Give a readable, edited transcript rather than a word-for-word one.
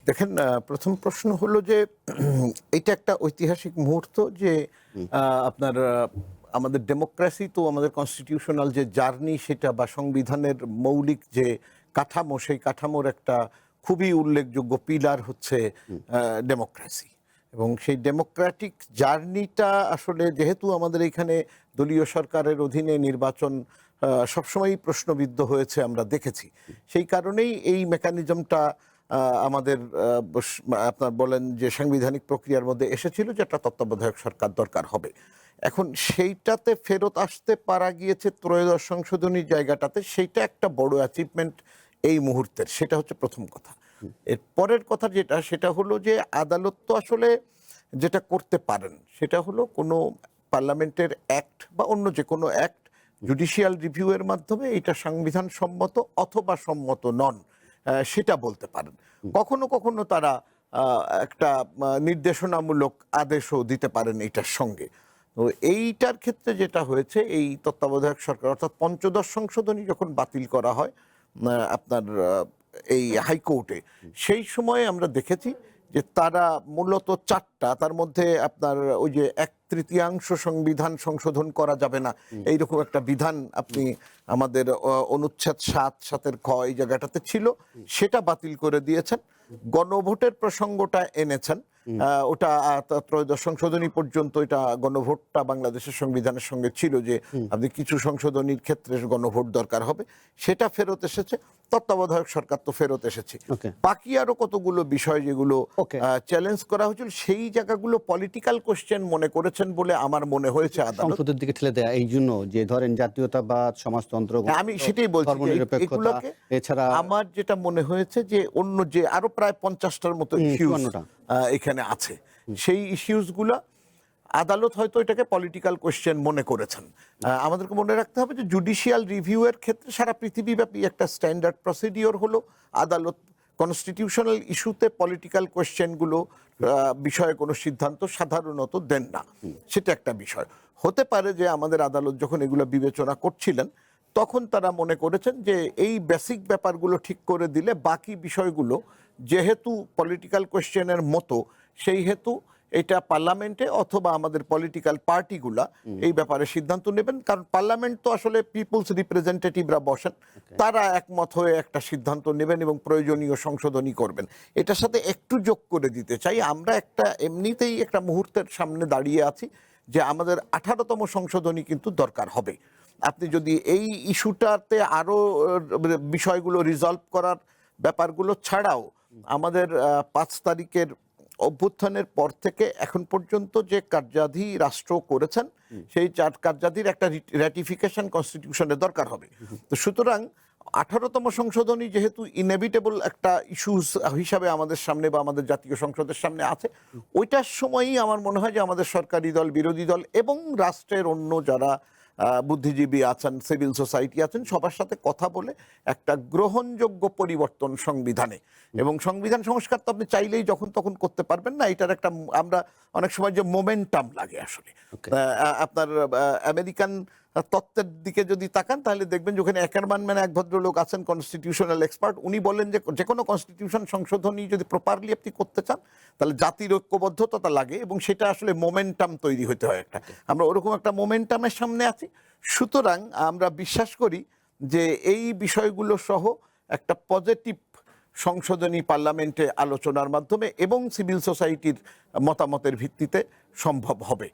দেখেন, প্রথম প্রশ্ন হলো যে এটা একটা ঐতিহাসিক মুহূর্ত যে আপনার আমাদের ডেমোক্রেসি তো আমাদের কনস্টিটিউশনাল যে জার্নি সেটা বা সংবিধানের মৌলিক যে কাঠামো সেই কাঠামোর একটা খুবই উল্লেখযোগ্য পিলার হচ্ছে ডেমোক্রেসি। এবং সেই ডেমোক্রেটিক জার্নিটা আসলে যেহেতু আমাদের এখানে দলীয় সরকারের অধীনে নির্বাচন সবসময়ই প্রশ্নবিদ্ধ হয়েছে আমরা দেখেছি, সেই কারণেই এই মেকানিজমটা আমাদের আপনার বলেন যে সাংবিধানিক প্রক্রিয়ার মধ্যে এসেছিল যে একটা তত্ত্বাবধায়ক সরকার দরকার হবে। এখন সেইটাতে ফেরত আসতে পারা গিয়েছে ত্রয়োদশ সংশোধনীর জায়গাটাতে, সেইটা একটা বড় অ্যাচিভমেন্ট এই মুহূর্তের। সেটা হচ্ছে প্রথম কথা। এর পরের কথা যেটা, সেটা হলো যে আদালত তো আসলে যেটা করতে পারেন সেটা হলো কোনো পার্লামেন্টের অ্যাক্ট বা অন্য যে কোনো অ্যাক্ট জুডিশিয়াল রিভিউয়ের মাধ্যমে এটা সংবিধান সম্মত অথবা সম্মত নন সেটা বলতে পারেন। কখনো কখনো তারা একটা নির্দেশনামূলক আদেশও দিতে পারেন এইটার সঙ্গে। তো এইটার ক্ষেত্রে যেটা হয়েছে, এই তত্ত্বাবধায়ক সরকার অর্থাৎ পঞ্চদশ সংশোধনী যখন বাতিল করা হয় আপনার এই হাইকোর্টে, সেই সময়ে আমরা দেখেছি যে তারা মূলত চারটা, তার মধ্যে আপনার ওই যে 1/3 সংবিধান সংশোধন করা যাবে না এইরকম একটা বিধান আপনি আমাদের অনুচ্ছেদ 7-7 খ এই জায়গাটাতে ছিল, সেটা বাতিল করে দিয়েছেন। গণভোটের প্রসঙ্গটা এনেছেন, ওটা ত্রয়োদশ সংশোধনী পর্যন্ত এটা গণভোটটা বাংলাদেশের সংবিধানের সঙ্গে ছিল যে আপনি কিছু সংশোধনীর ক্ষেত্রে গণভোট দরকার হবে, সেটা ফেরত এসেছে। তত্ত্বাবধায়ক সরকার তো ফেরত এসেছে। বাকি আরো কতগুলো বিষয় যেগুলো চ্যালেঞ্জ করা হয়েছিল সেই জায়গাগুলো পলিটিক্যাল কোশ্চেন মনে করেছেন বলে আমার মনে হয়েছে আদালত সংসদের দিকে ঠেলে দেয়া, এই জন্য যে ধরেন জাতীয়তাবাদ, সমাজতন্ত্র, আমি সেটাই বলছি এগুলোকে। এছাড়া আমার যেটা মনে হয়েছে যে অন্য যে আরো প্রায় 50টার মতো ইস্যুস এখানে আছে, সেই ইস্যুসগুলো আদালত হয়তো এটাকে পলিটিক্যাল কোশ্চেন মনে করেছেন। আমাদেরকে মনে রাখতে হবে যে জুডিশিয়াল রিভিউয়ের ক্ষেত্রে সারা পৃথিবীব্যাপী একটা স্ট্যান্ডার্ড প্রসিডিওর হলো আদালত কনস্টিটিউশনাল ইস্যুতে পলিটিক্যাল কোশ্চেনগুলো বিষয়ে কোনো সিদ্ধান্ত সাধারণত দেন না। সেটা একটা বিষয় হতে পারে যে আমাদের আদালত যখন এগুলো বিবেচনা করছিলেন তখন তারা মনে করেছেন যে এই বেসিক ব্যাপারগুলো ঠিক করে দিলে বাকি বিষয়গুলো যেহেতু পলিটিক্যাল কোশ্চেনের মতো, সেই হেতু এটা পার্লামেন্টে অথবা আমাদের পলিটিক্যাল পার্টিগুলা এই ব্যাপারে সিদ্ধান্ত নেবেন। কারণ পার্লামেন্ট তো আসলে পিপলস রিপ্রেজেন্টেটিভরা বসেন, তারা একমত হয়ে একটা সিদ্ধান্ত নেবেন এবং প্রয়োজনীয় সংশোধনী করবেন। এটার সাথে একটু যোগ করে দিতে চাই, আমরা একটা এমনিতেই একটা মুহূর্তের সামনে দাঁড়িয়ে আছি যে আমাদের 18তম সংশোধনী কিন্তু দরকার হবে। আপনি যদি এই ইস্যুটাতে আরো বিষয়গুলো রিজলভ করার ব্যাপারগুলো ছাড়াও আমাদের 5 তারিখের অভ্যুত্থানের পর থেকে এখন পর্যন্ত যে কার্যাধি রাষ্ট্র করেছেন সেই কার্যাধির একটা র্যাটিফিকেশন কনস্টিটিউশনে দরকার হবে। তো সুতরাং 18তম সংশোধনী যেহেতু ইনএভিটেবল একটা ইস্যুস হিসাবে আমাদের সামনে বা আমাদের জাতীয় সংসদের সামনে আছে, ওইটার সময়ই আমার মনে হয় যে আমাদের সরকারি দল, বিরোধী দল এবং রাষ্ট্রের অন্য যারা বুদ্ধিজীবী আছেন, সিভিল সোসাইটি আছেন, সবার সাথে কথা বলে একটা গ্রহণযোগ্য পরিবর্তন সংবিধানে, এবং সংবিধান সংস্কার তো আপনি চাইলেই যখন তখন করতে পারবেন না, এটার একটা আমরা অনেক সময় যে মোমেন্টাম লাগে আসলে। আপনার আমেরিকান তত্ত্বের দিকে যদি তাকান তাহলে দেখবেন যে ওখানে অ্যাকারম্যান মানে এক ভদ্রলোক আছেন কনস্টিটিউশনাল এক্সপার্ট, উনি বলেন যে যে কোনো কনস্টিটিউশন সংশোধনী যদি প্রপারলি আপনি করতে চান তাহলে জাতির ঐক্যবদ্ধতা লাগে এবং সেটা আসলে মোমেন্টাম তৈরি হতে হয় একটা। আমরা ওরকম একটা মোমেন্টামের সামনে আছি। সুতরাং আমরা বিশ্বাস করি যে এই বিষয়গুলো সহ একটা পজিটিভ সংশোধনী পার্লামেন্টে আলোচনার মাধ্যমে এবং সিভিল সোসাইটির মতামতের ভিত্তিতে সম্ভব হবে।